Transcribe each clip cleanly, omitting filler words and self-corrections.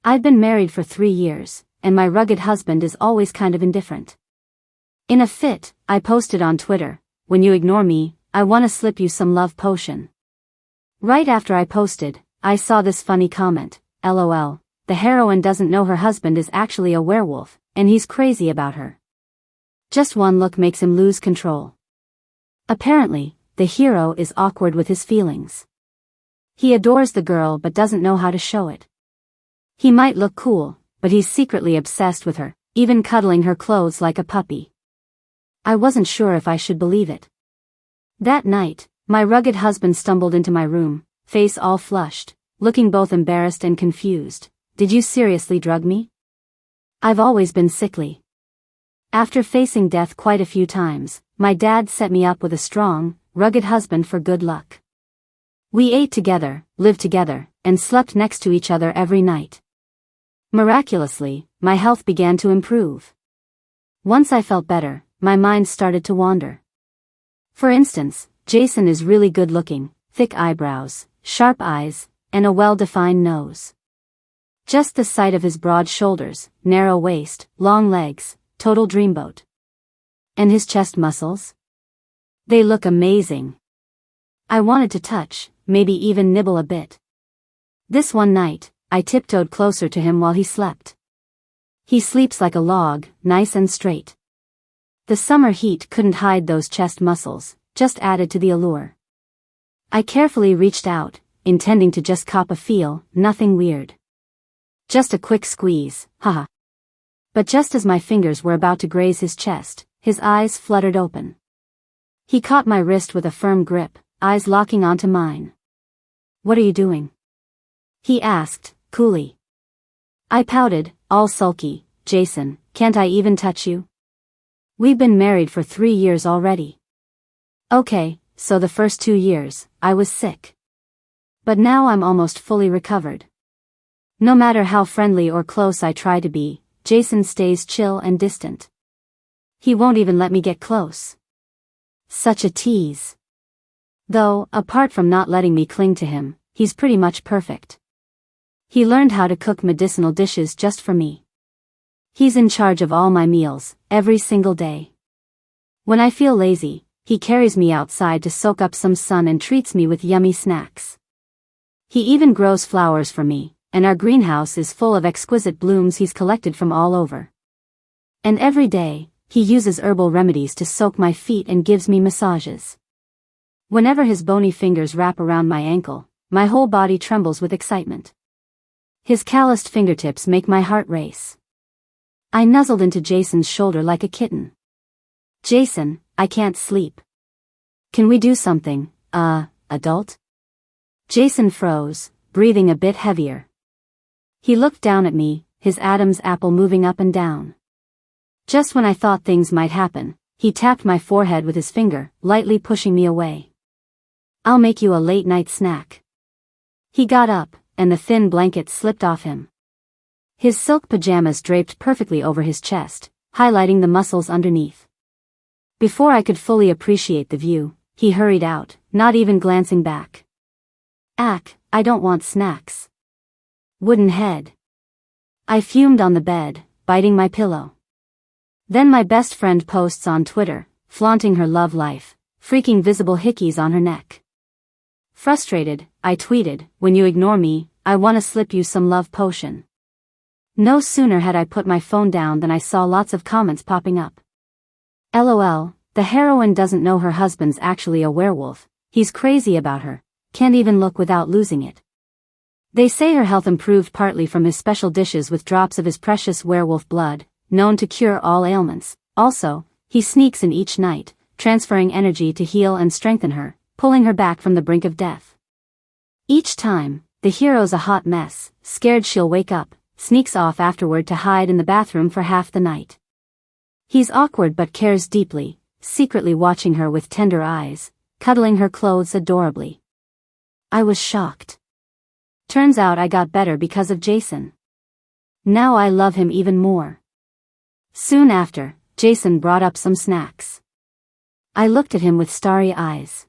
I've been married for 3 years, and my rugged husband is always kind of indifferent. In a fit, I posted on Twitter, "When you ignore me, I wanna slip you some love potion." Right after I posted, I saw this funny comment, "LOL, the heroine doesn't know her husband is actually a werewolf, and he's crazy about her. Just one look makes him lose control." Apparently, the hero is awkward with his feelings. He adores the girl but doesn't know how to show it. He might look cool, but he's secretly obsessed with her, even cuddling her clothes like a puppy. I wasn't sure if I should believe it. That night, my rugged husband stumbled into my room, face all flushed, looking both embarrassed and confused. "Did you seriously drug me?" I've always been sickly. After facing death quite a few times, my dad set me up with a strong, rugged husband for good luck. We ate together, lived together, and slept next to each other every night. Miraculously, my health began to improve. Once I felt better, my mind started to wander. For instance, Jason is really good looking, thick eyebrows, sharp eyes, and a well-defined nose. Just the sight of his broad shoulders, narrow waist, long legs, total dreamboat. And his chest muscles? They look amazing. I wanted to touch, maybe even nibble a bit. This one night, I tiptoed closer to him while he slept. He sleeps like a log, nice and straight. The summer heat couldn't hide those chest muscles, just added to the allure. I carefully reached out, intending to just cop a feel, nothing weird. Just a quick squeeze, haha. But just as my fingers were about to graze his chest, his eyes fluttered open. He caught my wrist with a firm grip, eyes locking onto mine. "What are you doing?" he asked, coolly. I pouted, all sulky, "Jason, can't I even touch you? We've been married for 3 years already." Okay, so the first 2 years, I was sick. But now I'm almost fully recovered. No matter how friendly or close I try to be, Jason stays chill and distant. He won't even let me get close. Such a tease. Though, apart from not letting me cling to him, he's pretty much perfect. He learned how to cook medicinal dishes just for me. He's in charge of all my meals, every single day. When I feel lazy, he carries me outside to soak up some sun and treats me with yummy snacks. He even grows flowers for me, and our greenhouse is full of exquisite blooms he's collected from all over. And every day, he uses herbal remedies to soak my feet and gives me massages. Whenever his bony fingers wrap around my ankle, my whole body trembles with excitement. His calloused fingertips make my heart race. I nuzzled into Jason's shoulder like a kitten. "Jason, I can't sleep. Can we do something, adult?" Jason froze, breathing a bit heavier. He looked down at me, his Adam's apple moving up and down. Just when I thought things might happen, he tapped my forehead with his finger, lightly pushing me away. "I'll make you a late-night snack." He got up, and the thin blanket slipped off him. His silk pajamas draped perfectly over his chest, highlighting the muscles underneath. Before I could fully appreciate the view, he hurried out, not even glancing back. I don't want snacks." Wooden head. I fumed on the bed, biting my pillow. Then my best friend posts on Twitter, flaunting her love life, freaking visible hickeys on her neck. Frustrated, I tweeted, "When you ignore me, I wanna slip you some love potion." No sooner had I put my phone down than I saw lots of comments popping up. "LOL, the heroine doesn't know her husband's actually a werewolf, he's crazy about her, can't even look without losing it. They say her health improved partly from his special dishes with drops of his precious werewolf blood, known to cure all ailments. Also, he sneaks in each night, transferring energy to heal and strengthen her, pulling her back from the brink of death. Each time, the hero's a hot mess, scared she'll wake up, sneaks off afterward to hide in the bathroom for half the night. He's awkward but cares deeply, secretly watching her with tender eyes, cuddling her clothes adorably." I was shocked. Turns out I got better because of Jason. Now I love him even more. Soon after, Jason brought up some snacks. I looked at him with starry eyes.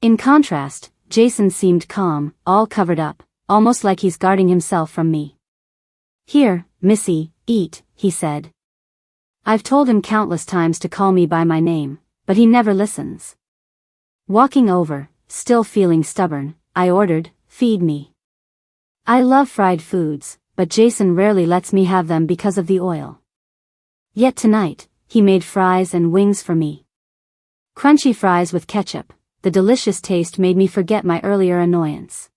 In contrast, Jason seemed calm, all covered up, almost like he's guarding himself from me. Here, Missy, eat, he said. I've told him countless times to call me by my name, but he never listens. Walking over, still feeling stubborn, I ordered, feed me. I love fried foods, but Jason rarely lets me have them because of the oil. Yet tonight, he made fries and wings for me. Crunchy fries with ketchup, the delicious taste made me forget my earlier annoyance.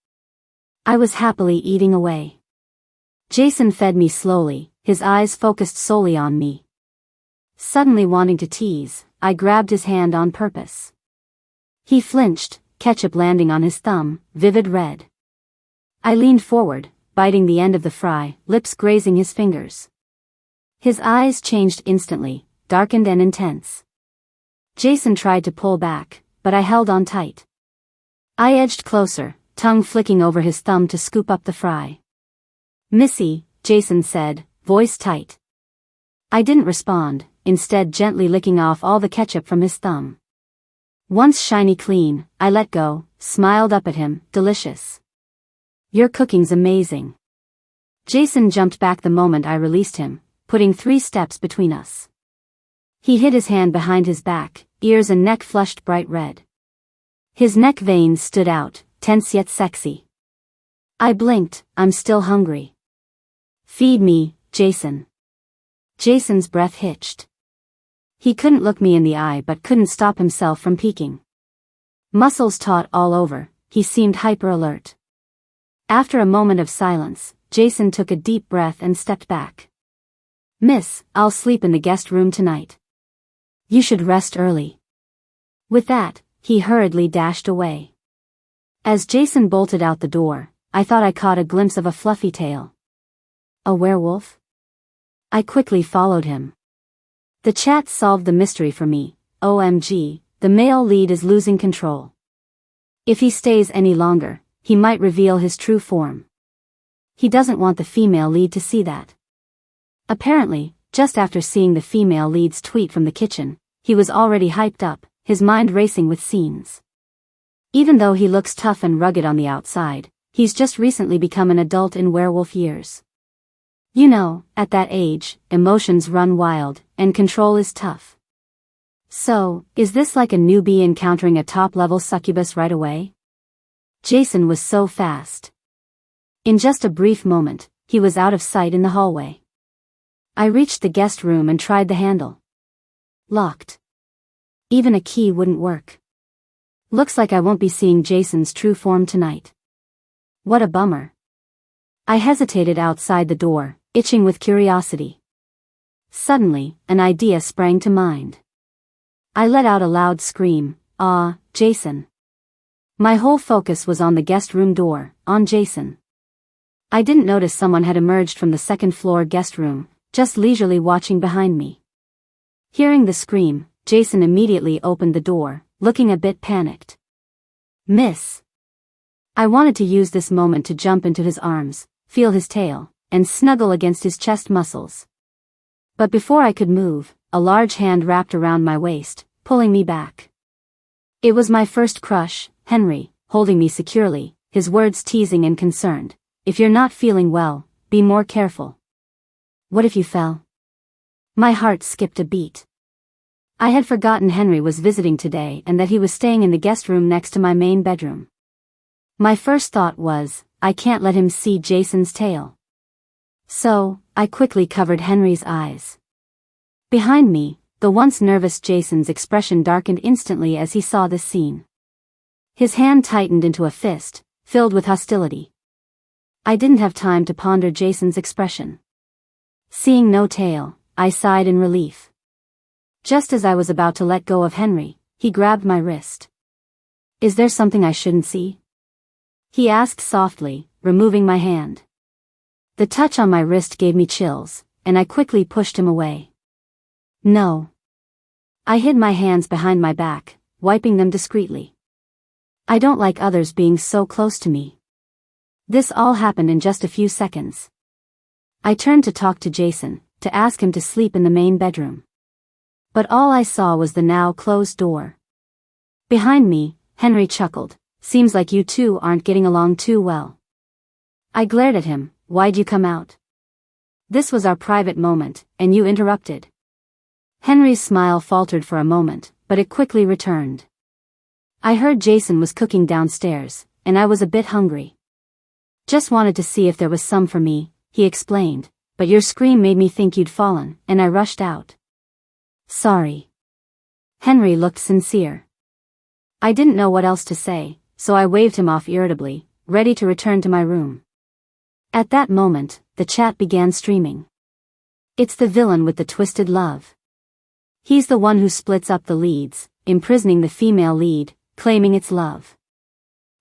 I was happily eating away. Jason fed me slowly, his eyes focused solely on me. Suddenly wanting to tease, I grabbed his hand on purpose. He flinched, ketchup landing on his thumb, vivid red. I leaned forward, biting the end of the fry, lips grazing his fingers. His eyes changed instantly, darkened and intense. Jason tried to pull back, but I held on tight. I edged closer, tongue flicking over his thumb to scoop up the fry. Missy, Jason said, voice tight. I didn't respond, instead gently licking off all the ketchup from his thumb. Once shiny clean, I let go, smiled up at him, delicious. Your cooking's amazing. Jason jumped back the moment I released him, putting 3 steps between us. He hid his hand behind his back, ears and neck flushed bright red. His neck veins stood out, tense yet sexy. I blinked, I'm still hungry. Feed me, Jason. Jason's breath hitched. He couldn't look me in the eye but couldn't stop himself from peeking. Muscles taut all over, he seemed hyper-alert. After a moment of silence, Jason took a deep breath and stepped back. Miss, I'll sleep in the guest room tonight. You should rest early. With that, he hurriedly dashed away. As Jason bolted out the door, I thought I caught a glimpse of a fluffy tail. A werewolf? I quickly followed him. The chat solved the mystery for me. OMG, the male lead is losing control. If he stays any longer, he might reveal his true form. He doesn't want the female lead to see that. Apparently, just after seeing the female lead's tweet from the kitchen, he was already hyped up, his mind racing with scenes. Even though he looks tough and rugged on the outside, he's just recently become an adult in werewolf years. You know, at that age, emotions run wild, and control is tough. So, is this like a newbie encountering a top-level succubus right away? Jason was so fast. In just a brief moment, he was out of sight in the hallway. I reached the guest room and tried the handle. Locked. Even a key wouldn't work. Looks like I won't be seeing Jason's true form tonight. What a bummer. I hesitated outside the door, itching with curiosity. Suddenly, an idea sprang to mind. I let out a loud scream, "Ah, Jason." My whole focus was on the guest room door, on Jason. I didn't notice someone had emerged from the second-floor guest room, just leisurely watching behind me. Hearing the scream, Jason immediately opened the door, looking a bit panicked. Miss. I wanted to use this moment to jump into his arms, feel his tail, and snuggle against his chest muscles. But before I could move, a large hand wrapped around my waist, pulling me back. It was my first crush, Henry, holding me securely, his words teasing and concerned. If you're not feeling well, be more careful. What if you fell? My heart skipped a beat. I had forgotten Henry was visiting today and that he was staying in the guest room next to my main bedroom. My first thought was, I can't let him see Jason's tail. So, I quickly covered Henry's eyes. Behind me, the once nervous Jason's expression darkened instantly as he saw this scene. His hand tightened into a fist, filled with hostility. I didn't have time to ponder Jason's expression. Seeing no tail, I sighed in relief. Just as I was about to let go of Henry, he grabbed my wrist. Is there something I shouldn't see? He asked softly, removing my hand. The touch on my wrist gave me chills, and I quickly pushed him away. No. I hid my hands behind my back, wiping them discreetly. I don't like others being so close to me. This all happened in just a few seconds. I turned to talk to Jason, to ask him to sleep in the main bedroom. But all I saw was the now closed door. Behind me, Henry chuckled. Seems like you two aren't getting along too well. I glared at him. Why'd you come out? This was our private moment, and you interrupted. Henry's smile faltered for a moment, but it quickly returned. I heard Jason was cooking downstairs, and I was a bit hungry. Just wanted to see if there was some for me, he explained, but your scream made me think you'd fallen, and I rushed out. Sorry. Henry looked sincere. I didn't know what else to say, so I waved him off irritably, ready to return to my room. At that moment, the chat began streaming. It's the villain with the twisted love. He's the one who splits up the leads, imprisoning the female lead, claiming it's love.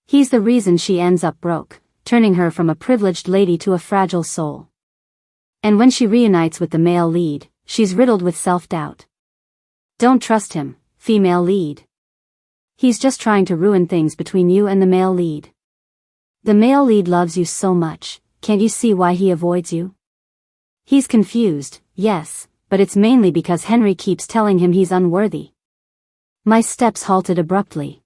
He's the reason she ends up broke, turning her from a privileged lady to a fragile soul. And when she reunites with the male lead, she's riddled with self-doubt. Don't trust him, female lead. He's just trying to ruin things between you and the male lead. The male lead loves you so much, can't you see why he avoids you? He's confused, yes, but it's mainly because Henry keeps telling him he's unworthy. My steps halted abruptly.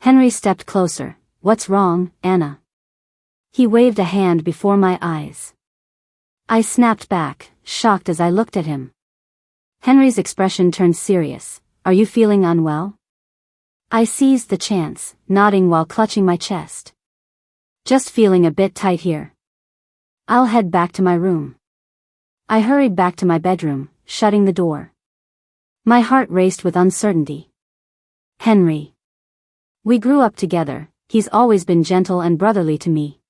Henry stepped closer. What's wrong, Anna? He waved a hand before my eyes. I snapped back, shocked as I looked at him. Henry's expression turned serious. Are you feeling unwell? I seized the chance, nodding while clutching my chest. Just feeling a bit tight here. I'll head back to my room. I hurried back to my bedroom, shutting the door. My heart raced with uncertainty. Henry. We grew up together, he's always been gentle and brotherly to me.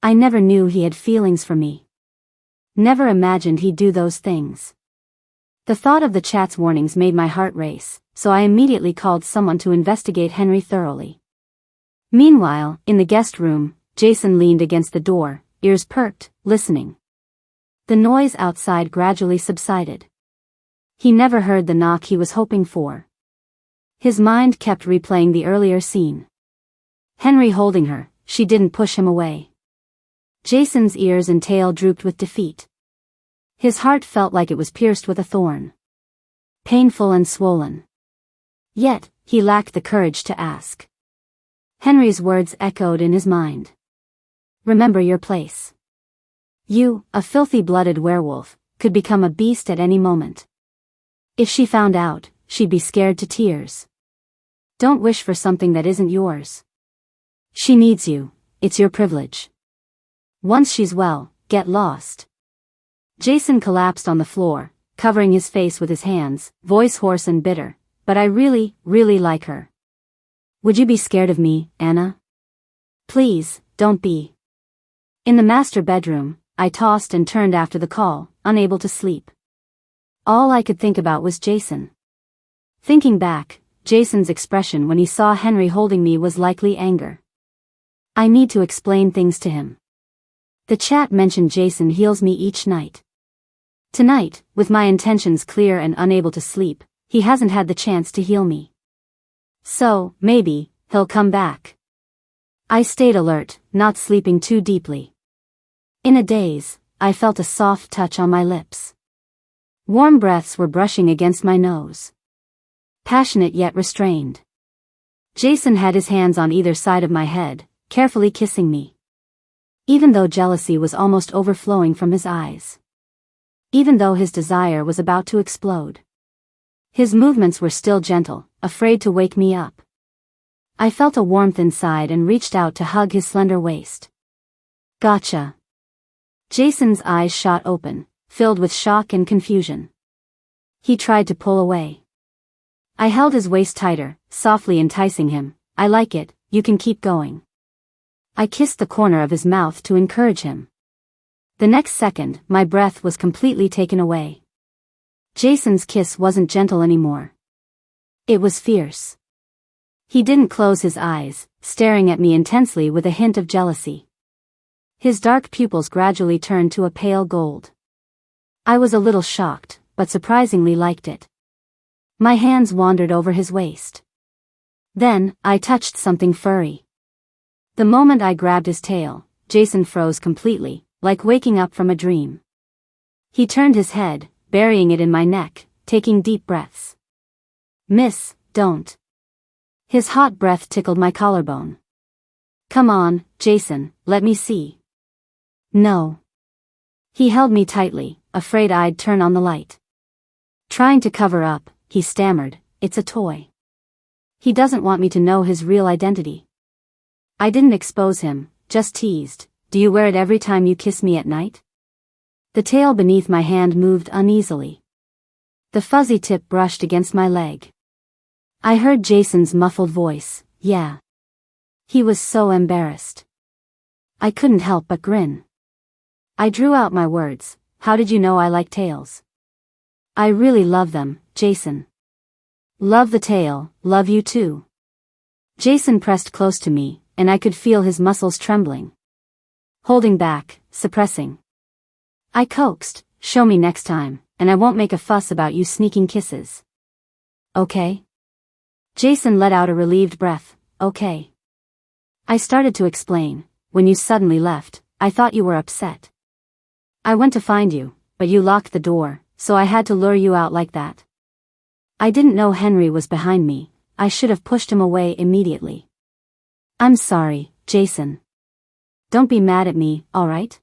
I never knew he had feelings for me. Never imagined he'd do those things. The thought of the chat's warnings made my heart race, so I immediately called someone to investigate Henry thoroughly. Meanwhile, in the guest room, Jason leaned against the door, ears perked, listening. The noise outside gradually subsided. He never heard the knock he was hoping for. His mind kept replaying the earlier scene. Henry holding her, she didn't push him away. Jason's ears and tail drooped with defeat. His heart felt like it was pierced with a thorn. Painful and swollen. Yet, he lacked the courage to ask. Henry's words echoed in his mind. Remember your place. You, a filthy-blooded werewolf, could become a beast at any moment. If she found out, she'd be scared to tears. Don't wish for something that isn't yours. She needs you, it's your privilege. Once she's well, get lost. Jason collapsed on the floor, covering his face with his hands, voice hoarse and bitter. But I really, really like her. Would you be scared of me, Anna? Please, don't be. In the master bedroom, I tossed and turned after the call, unable to sleep. All I could think about was Jason. Thinking back, Jason's expression when he saw Henry holding me was likely anger. I need to explain things to him. The chat mentioned Jason heals me each night. Tonight, with my intentions clear and unable to sleep, he hasn't had the chance to heal me. So, maybe, he'll come back. I stayed alert, not sleeping too deeply. In a daze, I felt a soft touch on my lips. Warm breaths were brushing against my nose. Passionate yet restrained. Jason had his hands on either side of my head, carefully kissing me. Even though jealousy was almost overflowing from his eyes. Even though his desire was about to explode. His movements were still gentle, afraid to wake me up. I felt a warmth inside and reached out to hug his slender waist. Gotcha. Jason's eyes shot open, filled with shock and confusion. He tried to pull away. I held his waist tighter, softly enticing him. I like it, you can keep going. I kissed the corner of his mouth to encourage him. The next second, my breath was completely taken away. Jason's kiss wasn't gentle anymore. It was fierce. He didn't close his eyes, staring at me intensely with a hint of jealousy. His dark pupils gradually turned to a pale gold. I was a little shocked, but surprisingly liked it. My hands wandered over his waist. Then, I touched something furry. The moment I grabbed his tail, Jason froze completely, like waking up from a dream. He turned his head, burying it in my neck, taking deep breaths. Miss, don't. His hot breath tickled my collarbone. Come on, Jason, let me see. No. He held me tightly, afraid I'd turn on the light. Trying to cover up, he stammered, "It's a toy." He doesn't want me to know his real identity. I didn't expose him, just teased, "Do you wear it every time you kiss me at night?" The tail beneath my hand moved uneasily. The fuzzy tip brushed against my leg. I heard Jason's muffled voice, "Yeah." He was so embarrassed. I couldn't help but grin. I drew out my words, "How did you know I like tails?" "I really love them, Jason." "Love the tail, love you too." Jason pressed close to me, and I could feel his muscles trembling. Holding back, suppressing. I coaxed, "Show me next time, and I won't make a fuss about you sneaking kisses." "Okay?" Jason let out a relieved breath, "Okay." I started to explain, "When you suddenly left, I thought you were upset. I went to find you, but you locked the door, so I had to lure you out like that. I didn't know Henry was behind me, I should have pushed him away immediately." "I'm sorry, Jason. Don't be mad at me, alright?"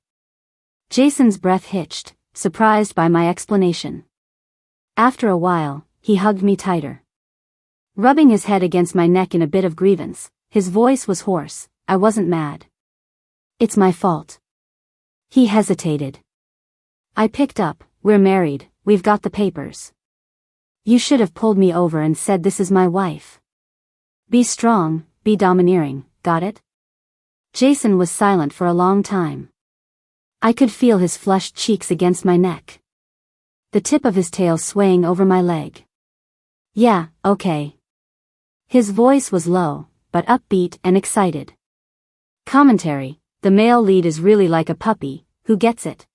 Jason's breath hitched, surprised by my explanation. After a while, he hugged me tighter. Rubbing his head against my neck in a bit of grievance, his voice was hoarse, "I wasn't mad. It's my fault." He hesitated. I picked up, "We're married, we've got the papers. You should have pulled me over and said this is my wife. Be strong, be domineering, got it?" Jason was silent for a long time. I could feel his flushed cheeks against my neck. The tip of his tail swaying over my leg. "Yeah, okay." His voice was low, but upbeat and excited. Commentary: the male lead is really like a puppy, who gets it.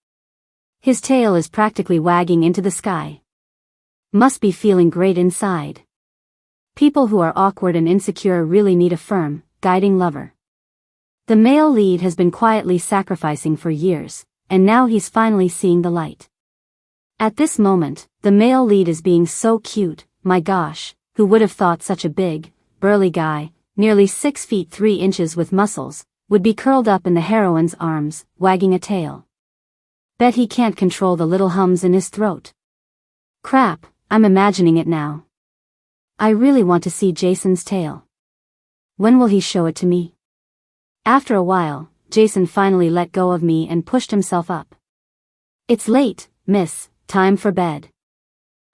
His tail is practically wagging into the sky. Must be feeling great inside. People who are awkward and insecure really need a firm, guiding lover. The male lead has been quietly sacrificing for years, and now he's finally seeing the light. At this moment, the male lead is being so cute, my gosh, who would have thought such a big, burly guy, nearly 6 feet 3 inches with muscles, would be curled up in the heroine's arms, wagging a tail. Bet he can't control the little hums in his throat. Crap, I'm imagining it now. I really want to see Jason's tail. When will he show it to me? After a while, Jason finally let go of me and pushed himself up. "It's late, miss, time for bed."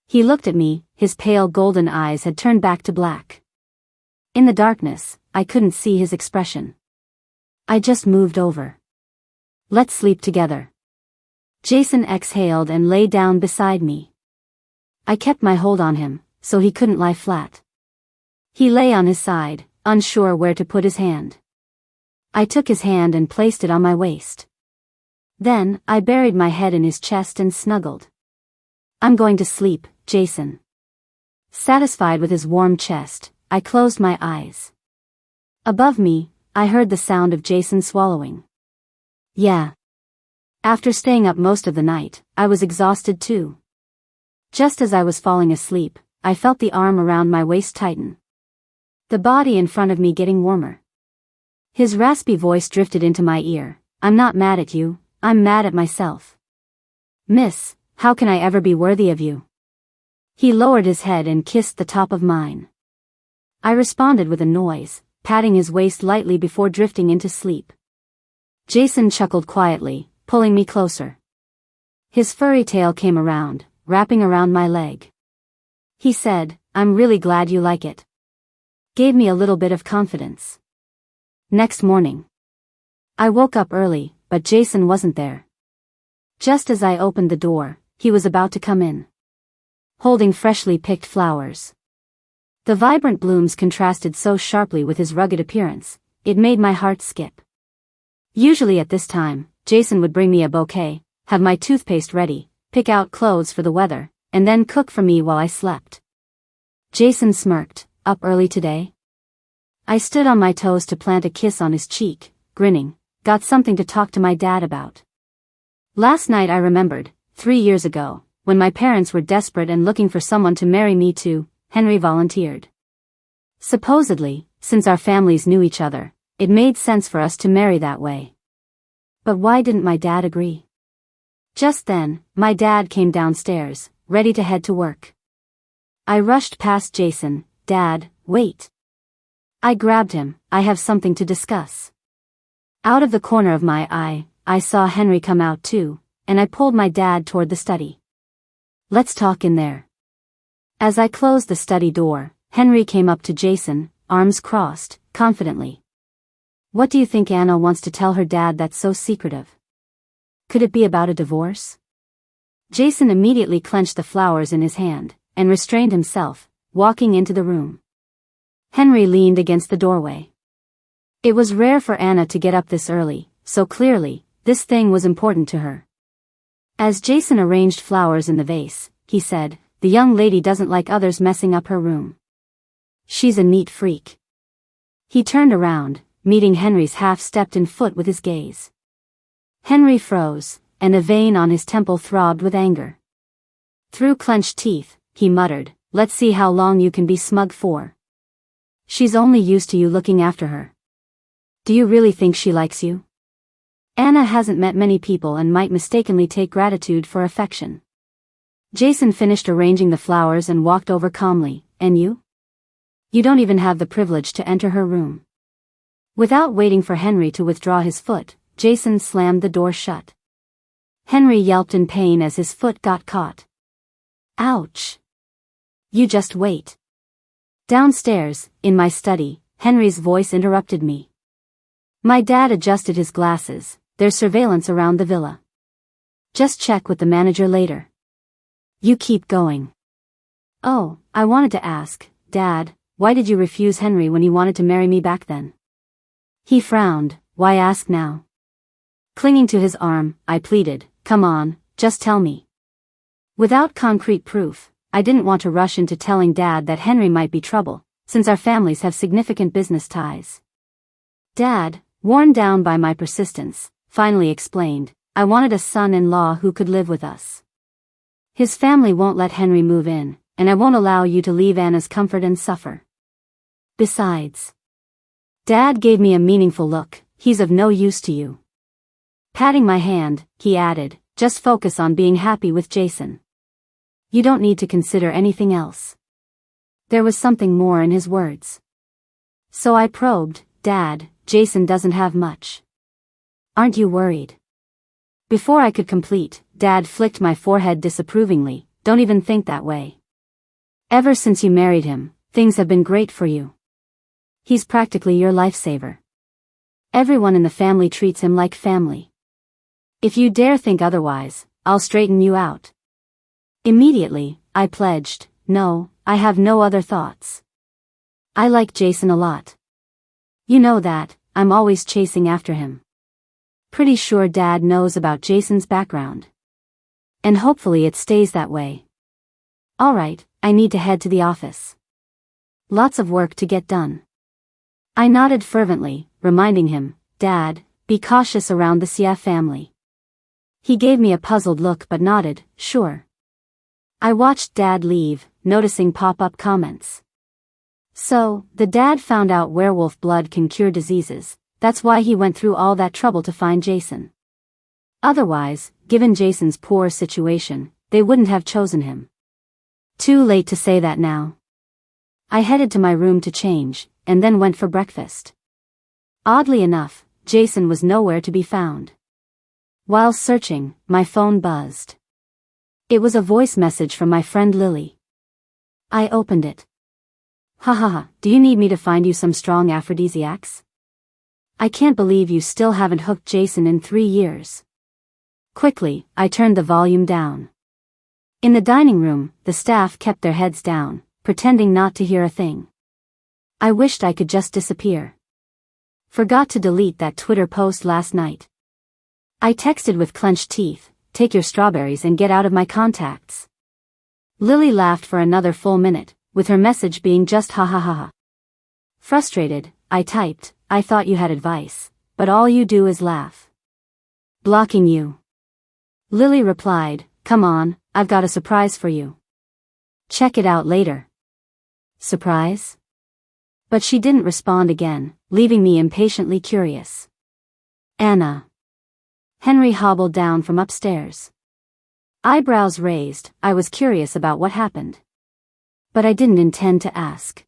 He looked at me, his pale golden eyes had turned back to black. In the darkness, I couldn't see his expression. I just moved over. "Let's sleep together." Jason exhaled and lay down beside me. I kept my hold on him, so he couldn't lie flat. He lay on his side, unsure where to put his hand. I took his hand and placed it on my waist. Then, I buried my head in his chest and snuggled. "I'm going to sleep, Jason." Satisfied with his warm chest, I closed my eyes. Above me, I heard the sound of Jason swallowing. Yeah. After staying up most of the night, I was exhausted too. Just as I was falling asleep, I felt the arm around my waist tighten. The body in front of me getting warmer. His raspy voice drifted into my ear, "I'm not mad at you, I'm mad at myself. Miss, how can I ever be worthy of you?" He lowered his head and kissed the top of mine. I responded with a noise, patting his waist lightly before drifting into sleep. Jason chuckled quietly, pulling me closer. His furry tail came around, wrapping around my leg. He said, "I'm really glad you like it." Gave me a little bit of confidence. Next morning, I woke up early, but Jason wasn't there. Just as I opened the door, he was about to come in, holding freshly picked flowers. The vibrant blooms contrasted so sharply with his rugged appearance, it made my heart skip. Usually at this time, Jason would bring me a bouquet, have my toothpaste ready, pick out clothes for the weather, and then cook for me while I slept. Jason smirked, "Up early today?" I stood on my toes to plant a kiss on his cheek, grinning, "Got something to talk to my dad about." Last night I remembered, 3 years ago, when my parents were desperate and looking for someone to marry me to, Henry volunteered. Supposedly, since our families knew each other, it made sense for us to marry that way. But why didn't my dad agree? Just then, my dad came downstairs, ready to head to work. I rushed past Jason. Dad, wait. I grabbed him. I have something to discuss. Out of the corner of my eye, I saw Henry come out too, and I pulled my dad toward the study. Let's talk in there. As I closed the study door, Henry came up to Jason, arms crossed, confidently. What do you think Anna wants to tell her dad that's so secretive? Could it be about a divorce? Jason immediately clenched the flowers in his hand, and restrained himself, walking into the room. Henry leaned against the doorway. It was rare for Anna to get up this early, so clearly, this thing was important to her. As Jason arranged flowers in the vase, he said, "The young lady doesn't like others messing up her room. She's a neat freak." He turned around, meeting Henry's half-stepped-in foot with his gaze. Henry froze, and a vein on his temple throbbed with anger. Through clenched teeth, he muttered, "Let's see how long you can be smug for. She's only used to you looking after her. Do you really think she likes you? Anna hasn't met many people and might mistakenly take gratitude for affection." Jason finished arranging the flowers and walked over calmly. "And you? You don't even have the privilege to enter her room." Without waiting for Henry to withdraw his foot, Jason slammed the door shut. Henry yelped in pain as his foot got caught. "Ouch. You just wait." Downstairs, in my study, Henry's voice interrupted me. My dad adjusted his glasses. "There's surveillance around the villa. Just check with the manager later." "You keep going." "Oh, I wanted to ask, Dad, why did you refuse Henry when he wanted to marry me back then?" He frowned. "Why ask now?" Clinging to his arm, I pleaded, "Come on, just tell me." Without concrete proof, I didn't want to rush into telling Dad that Henry might be trouble, since our families have significant business ties. Dad, worn down by my persistence, finally explained, "I wanted a son-in-law who could live with us. His family won't let Henry move in, and I won't allow you to leave Anna's comfort and suffer. Besides." Dad gave me a meaningful look. "He's of no use to you." Patting my hand, he added, "Just focus on being happy with Jason. You don't need to consider anything else." There was something more in his words. So I probed, "Dad, Jason doesn't have much. Aren't you worried?" Before I could complete, Dad flicked my forehead disapprovingly. "Don't even think that way. Ever since you married him, things have been great for you. He's practically your lifesaver. Everyone in the family treats him like family. If you dare think otherwise, I'll straighten you out." Immediately, I pledged, "No, I have no other thoughts. I like Jason a lot. You know that, I'm always chasing after him. Pretty sure Dad knows about Jason's background. And hopefully it stays that way. Alright, I need to head to the office. Lots of work to get done." I nodded fervently, reminding him, "Dad, be cautious around the Sia family." He gave me a puzzled look but nodded, "Sure." I watched Dad leave, noticing pop-up comments. So, the dad found out werewolf blood can cure diseases. That's why he went through all that trouble to find Jason. Otherwise, given Jason's poor situation, they wouldn't have chosen him. Too late to say that now. I headed to my room to change, and then went for breakfast. Oddly enough, Jason was nowhere to be found. While searching, my phone buzzed. It was a voice message from my friend Lily. I opened it. "Ha ha ha, do you need me to find you some strong aphrodisiacs? I can't believe you still haven't hooked Jason in 3 years." Quickly, I turned the volume down. In the dining room, the staff kept their heads down, pretending not to hear a thing. I wished I could just disappear. Forgot to delete that Twitter post last night. I texted with clenched teeth, "Take your strawberries and get out of my contacts." Lily laughed for another full minute, with her message being just ha ha ha ha. Frustrated, I typed, "I thought you had advice, but all you do is laugh. Blocking you." Lily replied, "Come on, I've got a surprise for you. Check it out later." Surprise? But she didn't respond again, leaving me impatiently curious. Anna. Henry hobbled down from upstairs. Eyebrows raised, I was curious about what happened. But I didn't intend to ask.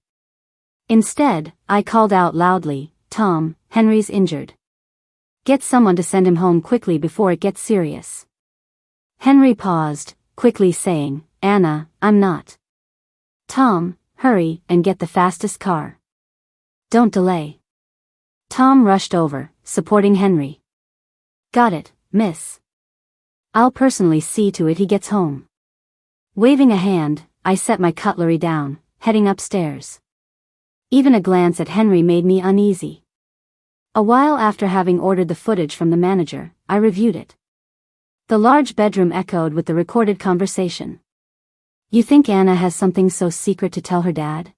Instead, I called out loudly, "Tom, Henry's injured. Get someone to send him home quickly before it gets serious." Henry paused, quickly saying, "Anna, I'm not." "Tom, hurry and get the fastest car. Don't delay." Tom rushed over, supporting Henry. "Got it, miss. I'll personally see to it he gets home." Waving a hand, I set my cutlery down, heading upstairs. Even a glance at Henry made me uneasy. A while after having ordered the footage from the manager, I reviewed it. The large bedroom echoed with the recorded conversation. "You think Anna has something so secret to tell her dad?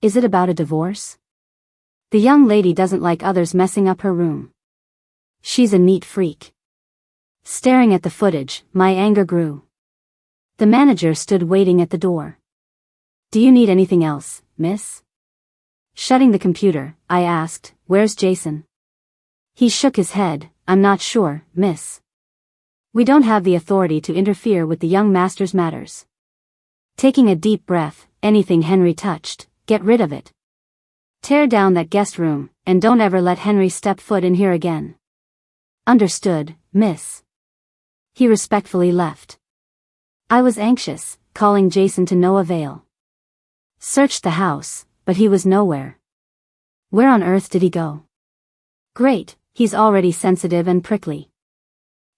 Is it about a divorce? The young lady doesn't like others messing up her room. She's a neat freak." Staring at the footage, my anger grew. The manager stood waiting at the door. "Do you need anything else, miss?" Shutting the computer, I asked, "Where's Jason?" He shook his head, "I'm not sure, miss. We don't have the authority to interfere with the young master's matters." Taking a deep breath, "Anything Henry touched, get rid of it. Tear down that guest room, and don't ever let Henry step foot in here again." "Understood, miss." He respectfully left. I was anxious, calling Jason to no avail. Searched the house, but he was nowhere. Where on earth did he go? Great, he's already sensitive and prickly.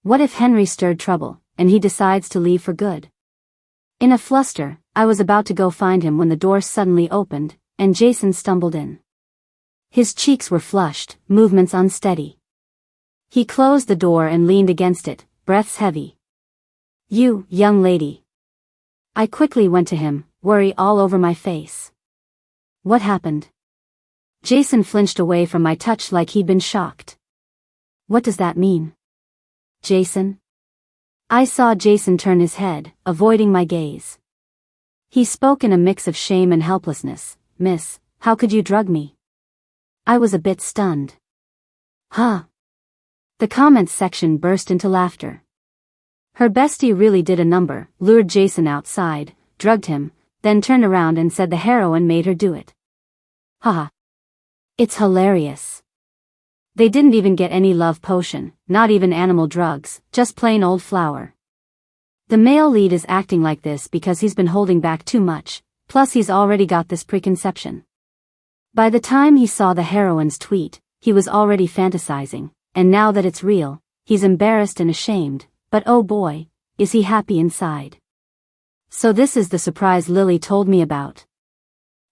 What if Henry stirred trouble, and he decides to leave for good? In a fluster, I was about to go find him when the door suddenly opened, and Jason stumbled in. His cheeks were flushed, movements unsteady. He closed the door and leaned against it, breaths heavy. "You, young lady." I quickly went to him, worry all over my face. "What happened?" Jason flinched away from my touch like he'd been shocked. "What does that mean?" "Jason?" I saw Jason turn his head, avoiding my gaze. He spoke in a mix of shame and helplessness. "Miss, how could you drug me?" I was a bit stunned. "Huh?" The comments section burst into laughter. Her bestie really did a number, lured Jason outside, drugged him, then turned around and said the heroine made her do it. Haha. It's hilarious. They didn't even get any love potion, not even animal drugs, just plain old flour. The male lead is acting like this because he's been holding back too much, plus he's already got this preconception. By the time he saw the heroine's tweet, he was already fantasizing, and now that it's real, he's embarrassed and ashamed, but oh boy, is he happy inside. So this is the surprise Lily told me about.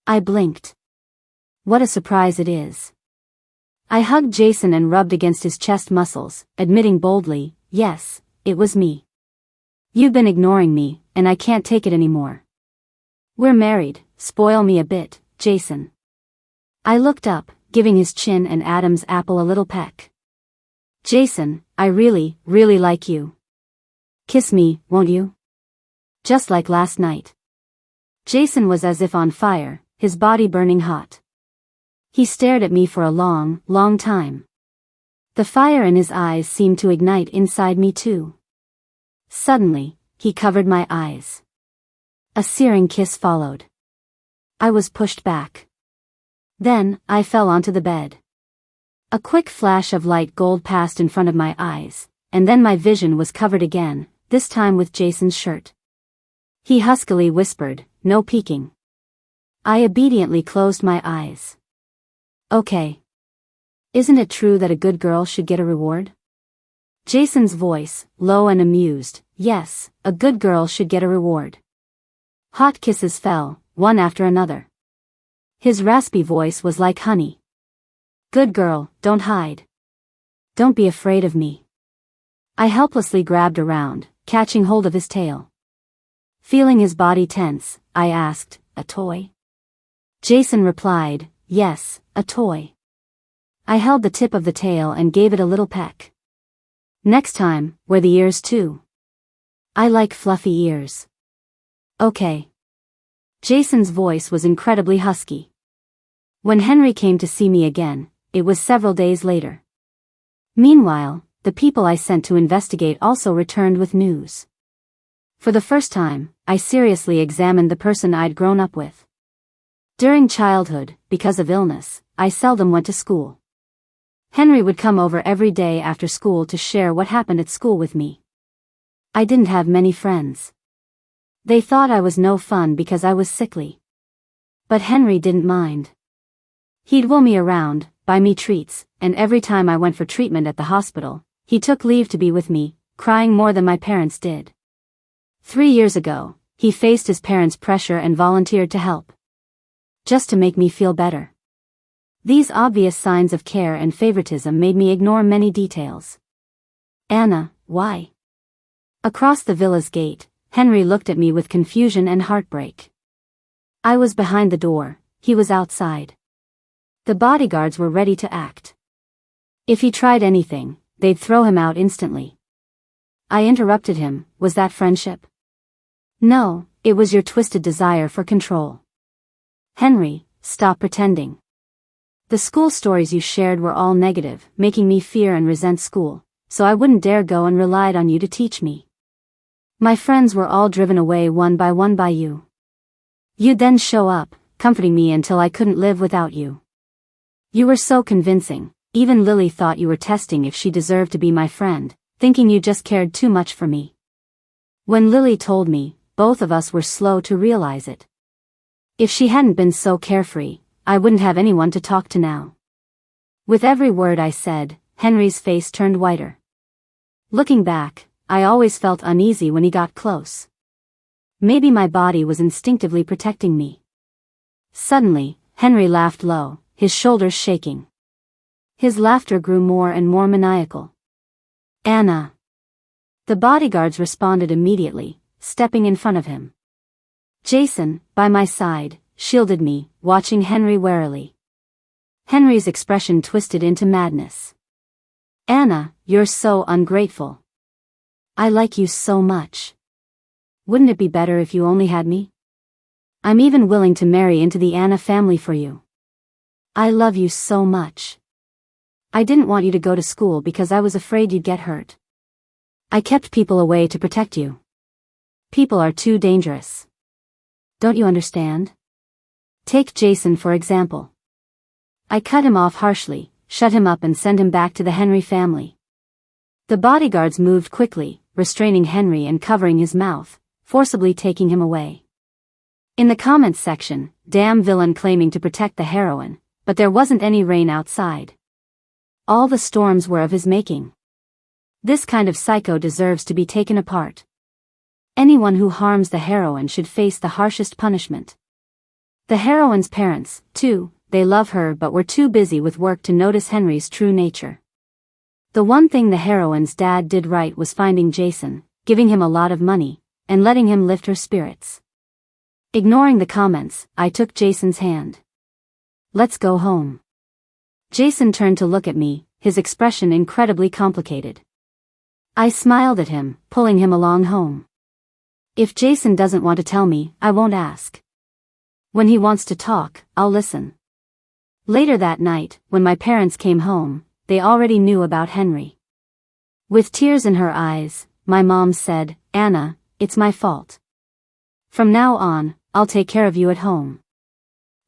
I blinked. What a surprise it is. I hugged Jason and rubbed against his chest muscles, admitting boldly, "Yes, it was me. You've been ignoring me, and I can't take it anymore. We're married, spoil me a bit, Jason." I looked up, giving his chin and Adam's apple a little peck. "Jason, I really, really like you. Kiss me, won't you? Just like last night." Jason was as if on fire, his body burning hot. He stared at me for a long, long time. The fire in his eyes seemed to ignite inside me too. Suddenly, he covered my eyes. A searing kiss followed. I was pushed back. Then, I fell onto the bed. A quick flash of light gold passed in front of my eyes, and then my vision was covered again, this time with Jason's shirt. He huskily whispered, "No peeking." I obediently closed my eyes. "Okay. Isn't it true that a good girl should get a reward?" Jason's voice, low and amused, "Yes, a good girl should get a reward." Hot kisses fell, one after another. His raspy voice was like honey. "Good girl, don't hide. Don't be afraid of me." I helplessly grabbed around, catching hold of his tail. Feeling his body tense, I asked, "A toy?" Jason replied, "Yes, a toy." I held the tip of the tail and gave it a little peck. "Next time, wear the ears too. I like fluffy ears." "Okay." Jason's voice was incredibly husky. When Henry came to see me again, it was several days later. Meanwhile, the people I sent to investigate also returned with news. For the first time, I seriously examined the person I'd grown up with. During childhood, because of illness, I seldom went to school. Henry would come over every day after school to share what happened at school with me. I didn't have many friends. They thought I was no fun because I was sickly. But Henry didn't mind. He'd wheel me around, buy me treats, and every time I went for treatment at the hospital, he took leave to be with me, crying more than my parents did. 3 years ago, he faced his parents' pressure and volunteered to help. Just to make me feel better. These obvious signs of care and favoritism made me ignore many details. Anna, why? Across the villa's gate, Henry looked at me with confusion and heartbreak. I was behind the door, he was outside. The bodyguards were ready to act. If he tried anything, they'd throw him out instantly. I interrupted him. Was that friendship? No, it was your twisted desire for control. Henry, stop pretending. The school stories you shared were all negative, making me fear and resent school, so I wouldn't dare go and relied on you to teach me. My friends were all driven away one by you. You'd then show up, comforting me until I couldn't live without you. You were so convincing, even Lily thought you were testing if she deserved to be my friend, thinking you just cared too much for me. When Lily told me, both of us were slow to realize it. If she hadn't been so carefree, I wouldn't have anyone to talk to now. With every word I said, Henry's face turned whiter. Looking back, I always felt uneasy when he got close. Maybe my body was instinctively protecting me. Suddenly, Henry laughed low, his shoulders shaking. His laughter grew more and more maniacal. Anna. The bodyguards responded immediately, stepping in front of him. Jason, by my side, shielded me, watching Henry warily. Henry's expression twisted into madness. Anna, you're so ungrateful. I like you so much. Wouldn't it be better if you only had me? I'm even willing to marry into the Anna family for you. I love you so much. I didn't want you to go to school because I was afraid you'd get hurt. I kept people away to protect you. People are too dangerous. Don't you understand? Take Jason for example. I cut him off harshly, shut him up and sent him back to the Henry family. The bodyguards moved quickly, restraining Henry and covering his mouth, forcibly taking him away. In the comments section, damn villain claiming to protect the heroine, but there wasn't any rain outside. All the storms were of his making. This kind of psycho deserves to be taken apart. Anyone who harms the heroine should face the harshest punishment. The heroine's parents, too, they love her but were too busy with work to notice Henry's true nature. The one thing the heroine's dad did right was finding Jason, giving him a lot of money, and letting him lift her spirits. Ignoring the comments, I took Jason's hand. Let's go home. Jason turned to look at me, his expression incredibly complicated. I smiled at him, pulling him along home. If Jason doesn't want to tell me, I won't ask. When he wants to talk, I'll listen. Later that night, when my parents came home, they already knew about Henry. With tears in her eyes, my mom said, Anna, it's my fault. From now on, I'll take care of you at home.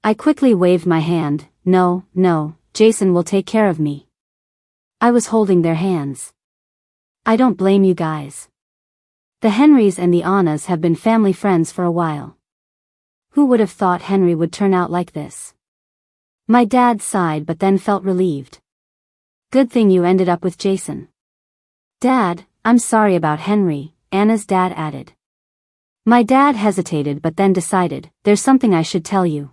I quickly waved my hand. No, Jason will take care of me. I was holding their hands. I don't blame you guys. The Henrys and the Annas have been family friends for a while. Who would have thought Henry would turn out like this? My dad sighed but then felt relieved. Good thing you ended up with Jason. Dad, I'm sorry about Henry, Anna's dad added. My dad hesitated but then decided, there's something I should tell you.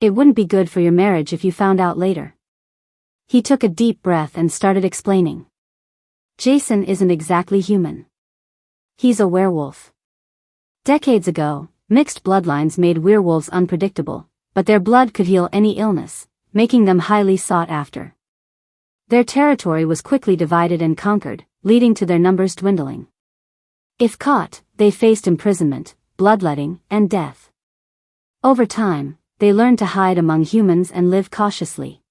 It wouldn't be good for your marriage if you found out later. He took a deep breath and started explaining. Jason isn't exactly human. He's a werewolf. Decades ago, mixed bloodlines made werewolves unpredictable, but their blood could heal any illness, making them highly sought after. Their territory was quickly divided and conquered, leading to their numbers dwindling. If caught, they faced imprisonment, bloodletting, and death. Over time, they learned to hide among humans and live cautiously.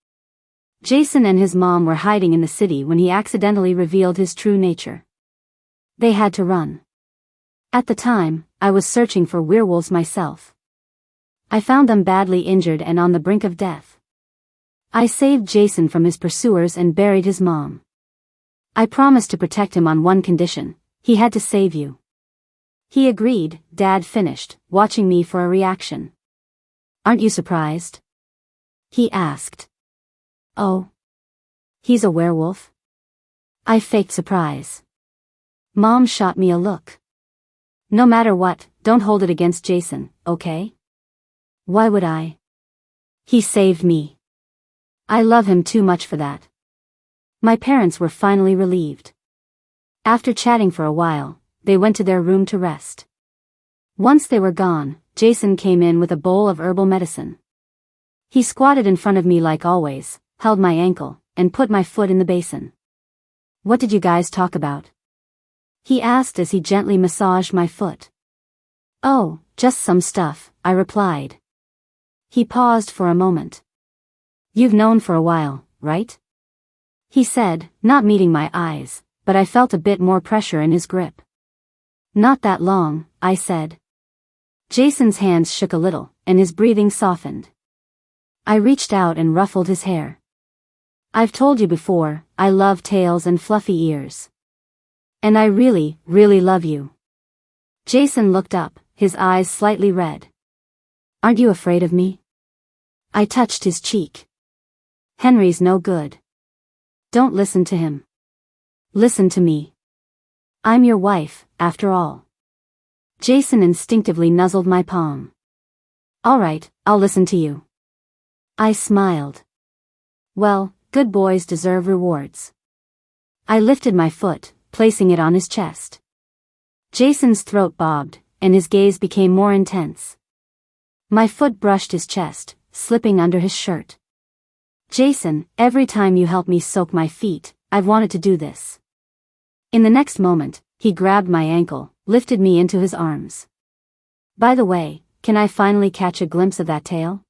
Jason and his mom were hiding in the city when he accidentally revealed his true nature. They had to run. At the time, I was searching for werewolves myself. I found them badly injured and on the brink of death. I saved Jason from his pursuers and buried his mom. I promised to protect him on one condition: he had to save you. He agreed, Dad finished, watching me for a reaction. Aren't you surprised? He asked. Oh. He's a werewolf? I faked surprise. Mom shot me a look. No matter what, don't hold it against Jason, okay? Why would I? He saved me. I love him too much for that. My parents were finally relieved. After chatting for a while, they went to their room to rest. Once they were gone, Jason came in with a bowl of herbal medicine. He squatted in front of me like always, held my ankle, and put my foot in the basin. What did you guys talk about? He asked as he gently massaged my foot. Oh, just some stuff, I replied. He paused for a moment. You've known for a while, right? He said, not meeting my eyes, but I felt a bit more pressure in his grip. Not that long, I said. Jason's hands shook a little, and his breathing softened. I reached out and ruffled his hair. I've told you before, I love tails and fluffy ears. And I really, really love you. Jason looked up, his eyes slightly red. Aren't you afraid of me? I touched his cheek. Henry's no good. Don't listen to him. Listen to me. I'm your wife, after all. Jason instinctively nuzzled my palm. All right, I'll listen to you. I smiled. Well, good boys deserve rewards. I lifted my foot, placing it on his chest. Jason's throat bobbed, and his gaze became more intense. My foot brushed his chest, slipping under his shirt. Jason, every time you help me soak my feet, I've wanted to do this. In the next moment, he grabbed my ankle, lifted me into his arms. By the way, can I finally catch a glimpse of that tail?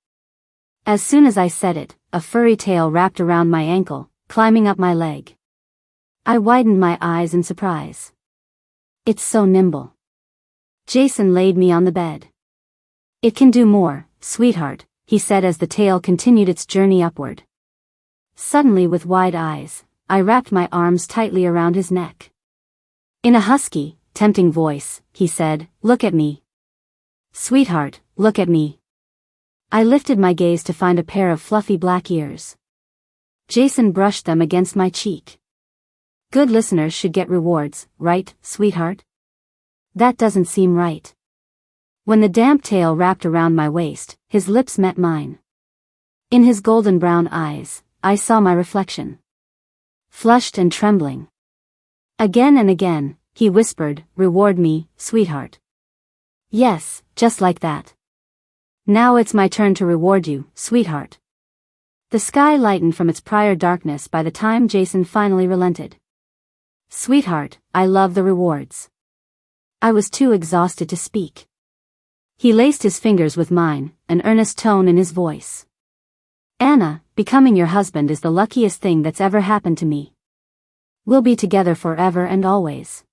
As soon as I said it, a furry tail wrapped around my ankle, climbing up my leg. I widened my eyes in surprise. It's so nimble. Jason laid me on the bed. It can do more, sweetheart, he said as the tail continued its journey upward. Suddenly, with wide eyes, I wrapped my arms tightly around his neck. In a husky, tempting voice, he said, "Look at me. Sweetheart, look at me." I lifted my gaze to find a pair of fluffy black ears. Jason brushed them against my cheek. Good listeners should get rewards, right, sweetheart? That doesn't seem right. When the damp tail wrapped around my waist, his lips met mine. In his golden brown eyes, I saw my reflection. Flushed and trembling. Again and again, he whispered, "Reward me, sweetheart." Yes, just like that. Now it's my turn to reward you, sweetheart. The sky lightened from its prior darkness by the time Jason finally relented. Sweetheart, I love the rewards. I was too exhausted to speak. He laced his fingers with mine, an earnest tone in his voice. Anna, becoming your husband is the luckiest thing that's ever happened to me. We'll be together forever and always.